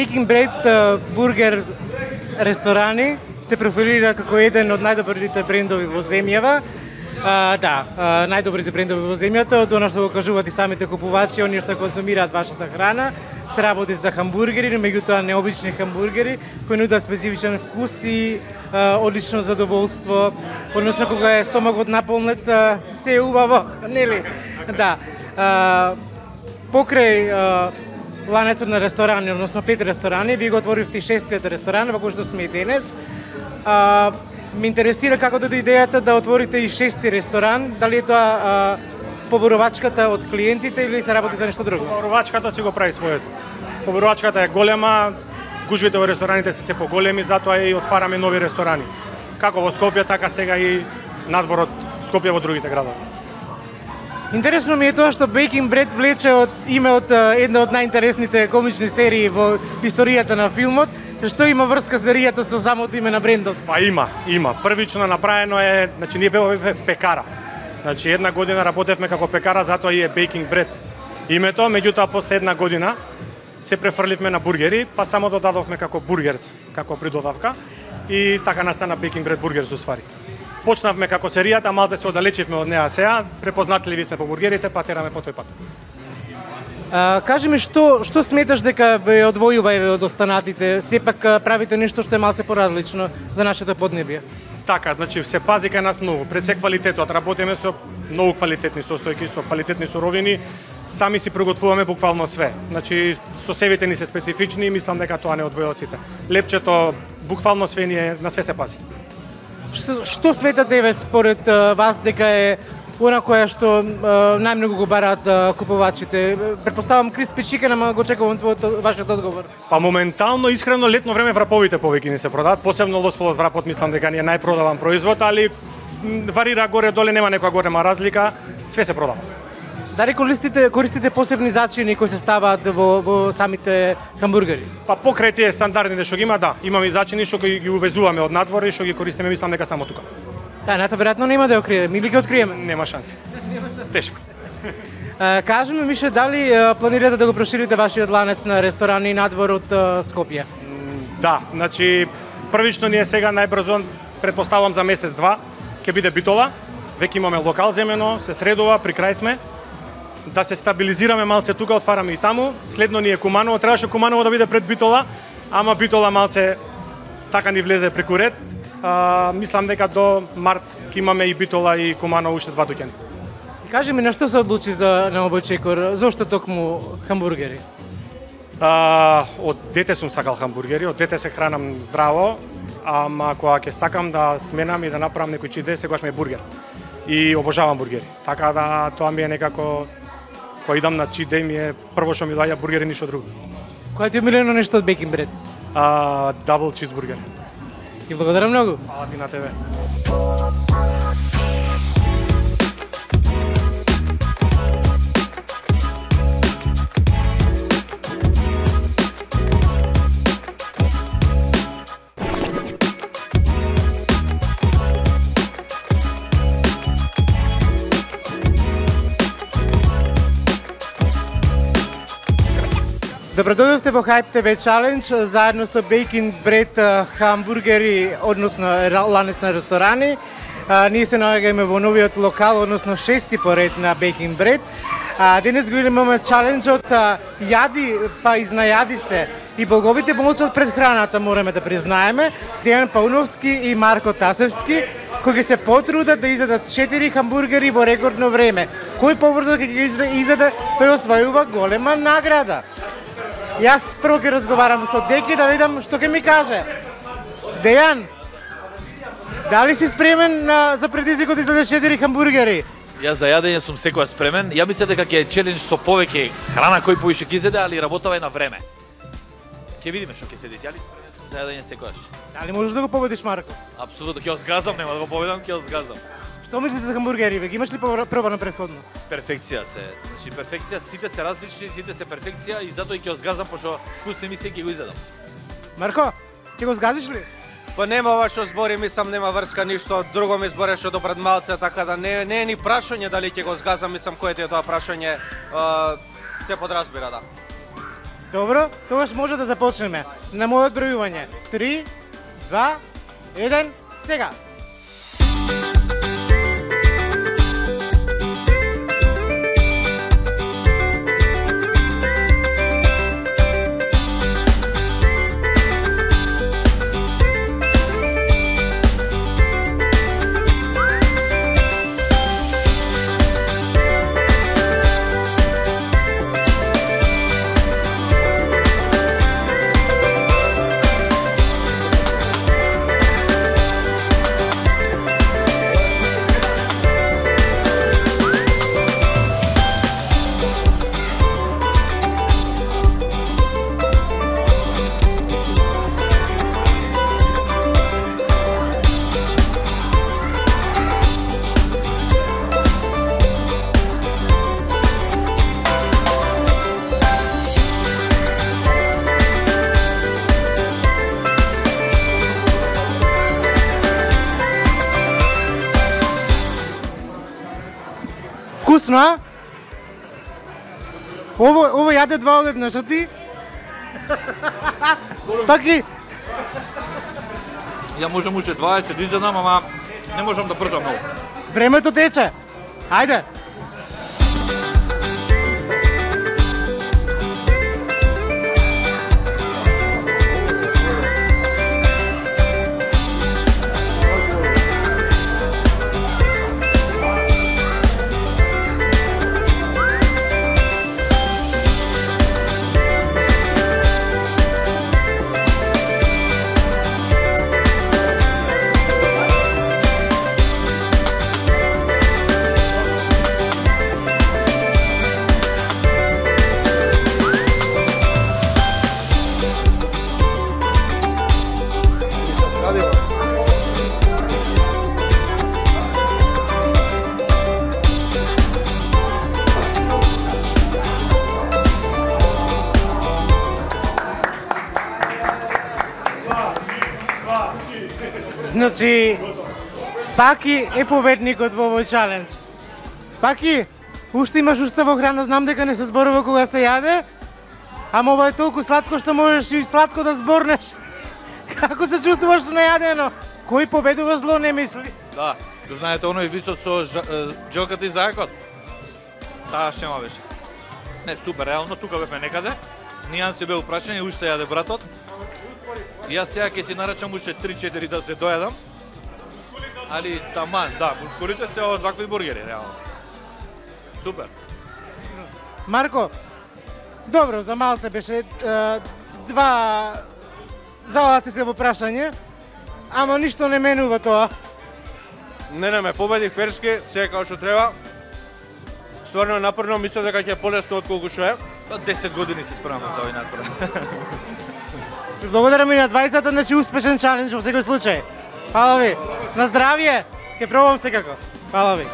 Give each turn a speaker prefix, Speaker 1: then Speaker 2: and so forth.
Speaker 1: Baking Bread бургер ресторани се профилира како еден од најдобрите брендови во земјава. Најдобрите брендови во земјата, од она што го кажуваат и самите купувачи, оние што консумираат вашата храна, се работи за хамбургери, меѓутоа необични хамбургери кои нудат специфичен вкус и одлично задоволство, односно кога е стомакот наполнет, се е убаво, нели? Да. Покрај ланецот на ресторани, односно 5 ресторани, вие го отворивте и 6-тиот ресторан, во кој што сме и денес. Ме интересира како дојде идејата да отворите и 6-ти ресторан, дали е тоа поборувачката од клиентите или се работи за нешто друго?
Speaker 2: Поборувачката си го прави своето. Поборувачката е голема, гужвите во рестораните се поголеми, затоа и отвараме нови ресторани. Како во Скопје, така сега и надвор од Скопје во другите градови.
Speaker 1: Интересно ми е тоа што Baking Bread влече од име од една од најинтересните комични серии во историјата на филмот. Што има врска серијата со самото име на брендот?
Speaker 2: Па има. Првично направено е, значи ние бевме пекара. Значи една година работевме како пекара, затоа и е Baking Bread името, меѓутоа после една година се префрливме на бургери, па само додадовме како бургерс, како придодавка и така настана Baking Bread бургерс уствари. Почнавме како серијата, малце се оддалечивме од неа сега, препознатливи сме по бургерите, па тераме по тој пат.
Speaker 1: Кажи ми што сметаш дека ве одвојува од останатите? Сепак правите нешто што е малце поразлично за нашето поднебие.
Speaker 2: Така, значи се пази кај нас многу. Пред се квалитетот, работиме со многу квалитетни состојки, со квалитетни суровини, сами си приготвуваме буквално све. Значи сосевите ни се специфични и мислам дека тоа не одвојува сите. Лепчето, буквално све ни е, на све се пази.
Speaker 1: Што сметате еве според вас дека е она која што најмногу го бараат купувачите? Предпоставам криспи чикен, ама го чекувам вашиот одговор.
Speaker 2: Па моментално, искрено, летно време враповите повеќе ни се продаваат, посебно лосполот врапот мислам дека ни е најпродаван производ, али варира горе-доле, нема некоја голема разлика, све се продава.
Speaker 1: Дали користите посебни зачини кои се ставаат во самите хамбургери?
Speaker 2: Па покрај тие стандардните што ги има, да, имаме и зачини што ги увезуваме од надвор и што ги користиме, мислам дека само тука.
Speaker 1: Тајната веројатно нема да ја откриеме, или ги откриеме?
Speaker 2: Нема шанси. Тешко.
Speaker 1: Кажи ми, Мише, дали планирате да го проширите вашиот ланец на ресторани надвор од Скопје?
Speaker 2: Да, значи првично ние сега најбрзо, предпоставам за месец-два, ќе биде Битола. Веќе имаме локал земено, се средува, при крај сме. Да се стабилизираме малце тука, отвараме и таму. Следно ни е Куманово, требаше Куманово да биде пред Битола, ама Битола малце така ни влезе преку ред. Мислам дека до март ќе имаме и Битола и Куманово уште 2 доќени.
Speaker 1: Кажи ми, на што се одлучи на овој чекор? Зошто токму хамбургери?
Speaker 2: Од дете сум сакал хамбургери, од дете се хранам здраво, ама кога ќе сакам да сменам и да направам некој чиде, сегаш ми е бургер. И обожавам бургери. Така да тоа ми е некако, кога идам на чит дей ми е прво што ми доаѓа бургери, ништо друго.
Speaker 1: Кој ти е омилено нешто од Baking Bread?
Speaker 2: Дабл чизбургер.
Speaker 1: Ти благодарам многу.
Speaker 2: Фала ти на тебе.
Speaker 1: Добродојдовте во Hype TV Challenge заедно со Baking Bread хамбургери, односно ланец на ресторани. Ние се наоѓаме во новиот локал, односно 6-ти поред на Baking Bread. Денес го имаме чаленџот јади па изнајади се. И боговите молчат пред храната, мораме да признаеме. Дејан Пауновски и Марко Тасевски, кои се потрудат да изедат 4 хамбургери во рекордно време. Кој побрзо ќе ги изеде, тој освојува голема награда. Јас прво ќе разговарам со Деки да видам што ќе ми каже. Дејан, дали си спремен за предизвикот да излезеш 4 хамбургери?
Speaker 3: Јас за јадење сум секогаш спремен. Ја мислам дека ќе е челендж со повеќе храна кој повише ќе изеде, али работава е на време. Ќе видиме што ќе се деси, али спремен сум за јадење секогаш.
Speaker 1: Дали можеш да го победиш, Марко?
Speaker 3: Апсолутно, ќе го згазам, нема да го победам, ќе го згазам.
Speaker 1: Што мислиш за хамбургери, бе? Ги имаш ли пробано претходно?
Speaker 3: Перфекција се. Значи перфекција, сите се различни, сите се перфекција и затоа и ќе го згазам пошто вкусни мисли ќе го изедам.
Speaker 1: Марко, ќе го згазиш ли?
Speaker 4: Па нема ова што збори, мислам нема врска ништо, друго ми збореше до пред малце, така да не е ни прашање дали ќе го згазам, мислам кое ти е тоа прашање, се подразбира, да.
Speaker 1: Добро, тогаш може да започнеме. На мојот бројување. 3, 2, 1, сега. Вкусно, а? Ово јаде два одеднаш, а ти? Пак и...
Speaker 3: Ја можам уште 20 изедам, ама не можам да брзам многу.
Speaker 1: Времето тече. Ајде. Значи, Паки е победникот во овој чалендж. Паки, уште имаш устава храна, знам дека не се зборува кога се јаде, ама ова е толку сладко што можеш и сладко да зборнеш. Како се чувствуваш со најадено? Кој победува зло не мисли?
Speaker 3: Да, знаете оној вицот со џелката и зајакот? Таа шема беше. Не, супер, реално тука бевме некаде. Нијан се бил прашен и уште јаде братот. И јас сега ќе си нарачам уште 3-4 да се дојадам. Али таман, да, мускулите се од вакви бургери, реално. Супер.
Speaker 1: Марко, добро, за малце беше два залаци се во прашање, ама ништо не менува тоа.
Speaker 4: Не ме победи ферски, се како што треба. Стварно напорно, мислам дека ќе е полесно отколку што е.
Speaker 3: 10 години се спремам за овој напор.
Speaker 1: Благодарам и на 20-та, значи успешен чалендж во секој случај. Фала ви. На здравје. Ќе пробам секако. Фала ви.